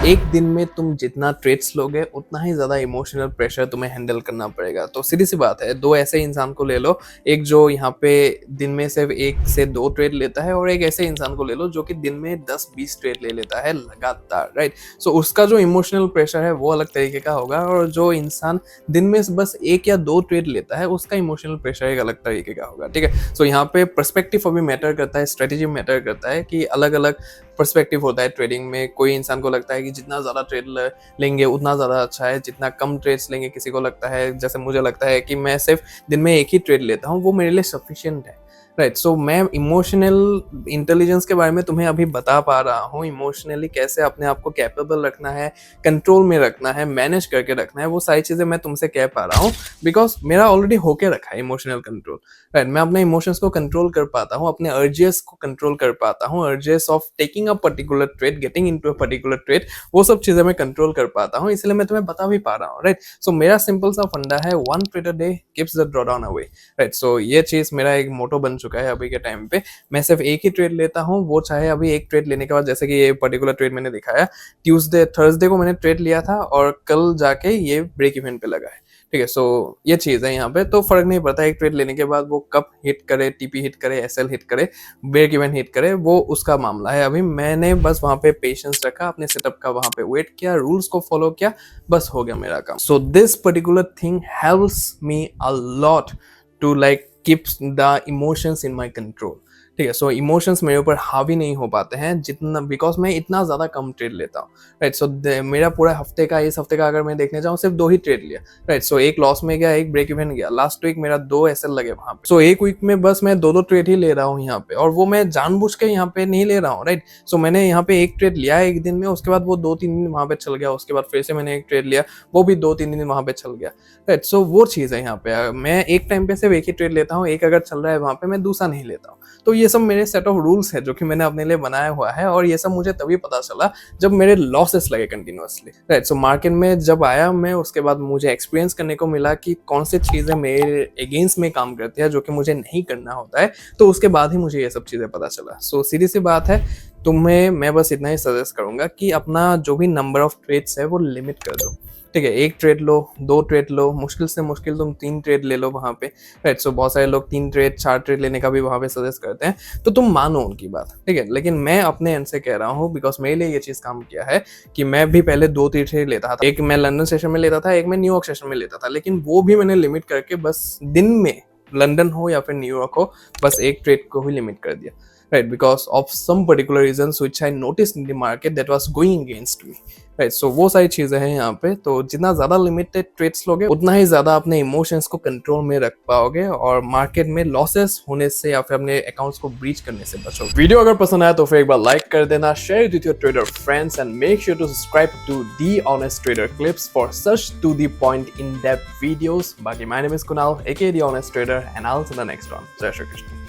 एक दिन में तुम जितना ट्रेड्स लोगे उतना ही ज़्यादा इमोशनल प्रेशर तुम्हें हैंडल करना पड़ेगा। तो सीधी सी बात है, दो ऐसे इंसान को ले लो, एक जो यहाँ पे दिन में सिर्फ 1 से 2 ट्रेड लेता है और एक ऐसे इंसान को ले लो जो कि दिन में 10-20 ट्रेड ले लेता है लगातार, राइट? सो उसका जो इमोशनल प्रेशर है वो अलग तरीके का होगा और जो इंसान दिन में बस 1 या 2 ट्रेड लेता है उसका इमोशनल प्रेशर एक अलग तरीके का होगा, ठीक है? सो यहाँ पे पर्सपेक्टिव अभी मैटर करता है, स्ट्रेटेजी मैटर करता है कि अलग-अलग पर्सपेक्टिव होता है ट्रेडिंग में। कोई इंसान को लगता है कि जितना ज़्यादा ट्रेड लेंगे उतना ज़्यादा अच्छा है, जितना कम ट्रेड्स लेंगे किसी को लगता है, जैसे मुझे लगता है कि मैं सिर्फ दिन में 1 ही ट्रेड लेता हूँ, वो मेरे लिए सफिशिएंट है, राइट? सो मैं इमोशनल इंटेलिजेंस के बारे में तुम्हें अभी बता पा रहा हूँ, इमोशनली कैसे अपने आप को कैपेबल रखना है, कंट्रोल में रखना है, मैनेज करके रखना है, वो सारी चीज़ें मैं तुमसे कह पा रहा हूँ बिकॉज मेरा ऑलरेडी होके रखा है इमोशनल कंट्रोल, राइट? मैं अपने इमोशंस को कंट्रोल कर पाता हूँ, अपने अर्जेस को कंट्रोल कर पाता हूँ, urges of taking a particular trade, getting into a particular trade, वो सब चीज़ें मैं कंट्रोल कर पाता हूँ, इसलिए मैं तुम्हें बता भी पा रहा हूँ, राइट? सो मेरा सिंपल सा फंडा है, 1 trade a day keeps the drawdown away, right? So ये चीज़ मेरा एक मोटो बन चुका है अभी के टाइम पे। मैं सिर्फ 1 ही ट्रेड लेता हूँ, वो चाहे अभी 1 ट्रेड लेने के बाद, जैसे कि ये पर्टिकुलर ट्रेड मैंने दिखाया, थर्सडे को मैंने ट्रेड लिया था और कल जाके ये ब्रेक इवन पे लगा है, ठीक है? सो ये चीज़ है यहाँ पे, तो फर्क नहीं पड़ता एक ट्रेड लेने के बाद वो कब हिट करे, टीपी हिट करे, एसएल हिट करे, ब्रेक इवन हिट करे, वो उसका मामला है। अभी मैंने बस वहाँ पे पेशेंस रखा, अपने सेटअप का वहाँ पे वेट किया, रूल्स को फॉलो किया, बस हो गया मेरा काम। So this particular thing helps me a lot to like keeps the emotions in my control, ठीक है? सो इमोशंस मेरे ऊपर हावी नहीं हो पाते हैं जितना, बिकॉज मैं इतना ज़्यादा कम ट्रेड लेता हूँ, राइट? सो मेरा पूरा हफ्ते का, इस हफ्ते का अगर मैं देखने जाऊँ, सिर्फ 2 ही ट्रेड लिया, राइट? सो एक लॉस में गया, एक ब्रेक इवन गया, लास्ट वीक मेरा 2 एसएल लगे वहाँ पे। सो एक वीक में बस मैं 2-2 ट्रेड ही ले रहा हूँ यहाँ पे, और वो मैं जानबूझ के यहाँ पे नहीं ले रहा हूँ, राइट? सो मैंने यहाँ पे एक ट्रेड लिया एक दिन में, उसके बाद वो 2-3 दिन वहाँ पे चल गया, उसके बाद फिर से मैंने एक ट्रेड लिया, वो भी 2-3 दिन वहाँ पे चल गया, राइट? सो वो चीज़ है यहाँ पे, मैं एक टाइम पे सिर्फ एक ही ट्रेड लेता हूँ, एक अगर चल रहा है वहाँ पे मैं दूसरा नहीं लेता हूँ। तो ये सब मेरे सेट ऑफ रूल्स है जो कि मैंने अपने लिए बनाया हुआ है, और ये सब मुझे तभी पता चला जब मेरे लॉसेस लगे कंटिन्यूअसली, राइट? सो मार्केट में जब आया मैं, उसके बाद मुझे एक्सपीरियंस करने को मिला कि कौन सी चीज़ें मेरे अगेंस्ट में काम करती है जो कि मुझे नहीं करना होता है, तो उसके बाद ही मुझे ये सब चीज़ें पता चला। सो सीधी सी बात है, तुम्हें मैं बस इतना ही सजेस्ट करूंगा कि अपना जो भी नंबर ऑफ ट्रेड्स है वो लिमिट कर दो, ठीक है? 1 ट्रेड लो, 2 ट्रेड लो, मुश्किल से मुश्किल तुम 3 ट्रेड ले लो वहाँ पे, राइट? सो बहुत सारे लोग 3 ट्रेड 4 ट्रेड लेने का भी वहाँ पे सजेस्ट करते हैं, तो तुम मानो उनकी बात, ठीक है? लेकिन मैं अपने एंड से कह रहा हूँ, बिकॉज मेरे लिए ये चीज़ काम किया है कि मैं भी पहले 2-3 ट्रेड लेता था, एक मैं लंदन सेशन में लेता था, एक मैं न्यूयॉर्क सेशन में लेता था, लेकिन वो भी मैंने लिमिट करके बस दिन में, लंदन हो या फिर न्यूयॉर्क हो, बस 1 ट्रेड को ही लिमिट कर दिया, right? Because of some particular reasons which I noticed in the market that was going against me, right? So वो सारी चीज़ें हैं यहाँ पे, तो जितना ज़्यादा लिमिटेड ट्रेड्स लोगे उतना ही ज़्यादा अपने इमोशंस को कंट्रोल में रख पाओगे और मार्केट में लॉसेस होने से या फिर अपने अकाउंट्स को ब्रीच करने से बचोगे। वीडियो अगर पसंद आया तो फिर एक बार लाइक कर देना, share with your trader friends and make sure to subscribe to the honest trader clips for such to the point in depth videos. बाकी my name is Kunal aka the honest trader and I will see you in the next one. जय श्री कृष्ण।